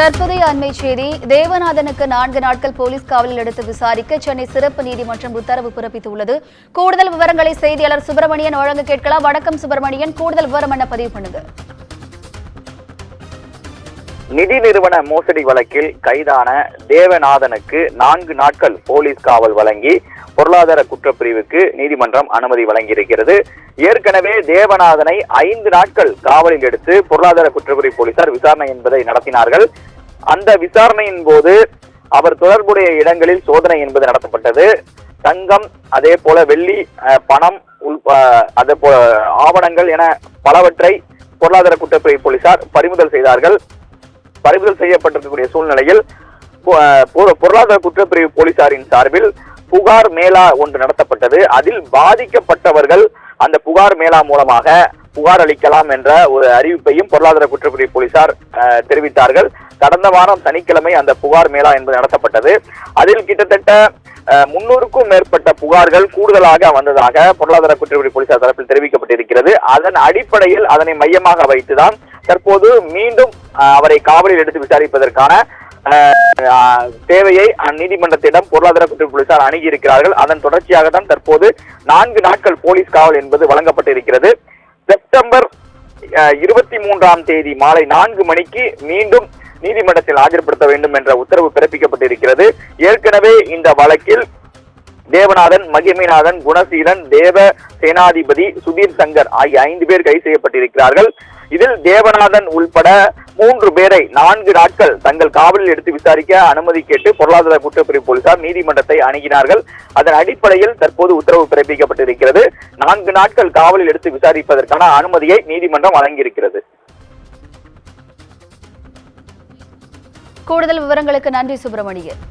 தற்போதைய அண்மை செய்தி. தேவநாதனுக்கு 4 நாட்கள் போலீஸ் காவலில் எடுத்து விசாரிக்க சென்னை சிறப்பு நீதிமன்றம் உத்தரவு பிறப்பித்துள்ளது. கூடுதல் விவரங்களை செய்தியாளர் சுப்பிரமணியன் வழங்க கேட்கலாம். வணக்கம் சுப்பிரமணியன், கூடுதல் விவரம் என்ன பதிவு பண்ணுங்க. நிதி நிறுவன மோசடி வழக்கில் கைதான தேவநாதனுக்கு 4 நாட்கள் போலீஸ் காவல் வழங்கி பொருளாதார குற்றப்பிரிவுக்கு நீதிமன்றம் அனுமதி வழங்கியிருக்கிறது. ஏற்கனவே தேவநாதனை 5 நாட்கள் காவலில் எடுத்து பொருளாதார குற்றப்பிரிவு போலீசார் விசாரணை என்பதை நடத்தினார்கள். அந்த விசாரணையின் போது அவர் தொடர்புடைய இடங்களில் சோதனை என்பது நடத்தப்பட்டது. தங்கம், அதே போல வெள்ளி, பணம், அதே போல ஆவணங்கள் என பலவற்றை பொருளாதார குற்றப்பிரிவு போலீசார் பறிமுதல் செய்தார்கள். பறிமுதல் செய்யப்பட்டிருக்கக்கூடிய சூழ்நிலையில் பொருளாதார குற்றப்பிரிவு போலீசாரின் சார்பில் புகார் மேளா ஒன்று நடத்தப்பட்டது. அதில் பாதிக்கப்பட்டவர்கள் அந்த புகார் மேளா மூலமாக புகார் அளிக்கலாம் என்ற ஒரு அறிவிப்பையும் பொருளாதார குற்றப்பிரிவு போலீசார் தெரிவித்தார்கள். கடந்த வாரம் சனிக்கிழமை அந்த புகார் மேளா என்பது நடத்தப்பட்டது. அதில் கிட்டத்தட்ட 300க்கும் மேற்பட்ட புகார்கள் கூடுதலாக வந்ததாக பொருளாதார குற்றப்பிரிவு போலீசார் தரப்பில் தெரிவிக்கப்பட்டிருக்கிறது. அதன் அடிப்படையில் அதனை மையமாக வைத்துதான் தற்போது மீண்டும் அவரை காவலில் எடுத்து விசாரிப்பதற்கான தேவையை நீதிமன்றத்திடம் பொருளாதார குற்றப்பிரிவு போலீசார் அணுகியிருக்கிறார்கள். அதன் தொடர்ச்சியாக தான் தற்போது 4 நாட்கள் போலீஸ் காவல் என்பது வழங்கப்பட்டிருக்கிறது. செப்டம்பர் 23ஆம் தேதி மாலை 4 மணிக்கு மீண்டும் நீதிமன்றத்தில் ஆஜர்படுத்த வேண்டும் என்ற உத்தரவு பிறப்பிக்கப்பட்டிருக்கிறது. ஏற்கனவே இந்த வழக்கில் தேவநாதன், மகிமைநாதன், குணசீலன், தேவ சேனாதிபதி, சுதீர் சங்கர் ஆகிய 5 பேர் கைது செய்யப்பட்டிருக்கிறார்கள். இதில் தேவநாதன் உள்பட 3 பேரை 4 நாட்கள் தங்கள் காவலில் எடுத்து விசாரிக்க அனுமதி கேட்டு பொருளாதார குற்றப்பிரிவு போலீசார் நீதிமன்றத்தை அணுகினார்கள். அதன் அடிப்படையில் தற்போது உத்தரவு பிறப்பிக்கப்பட்டிருக்கிறது. 4 நாட்கள் காவலில் எடுத்து விசாரிப்பதற்கான அனுமதியை நீதிமன்றம் வழங்கியிருக்கிறது. கூடுதல் விவரங்களுக்கு நன்றி சுப்பிரமணியன்.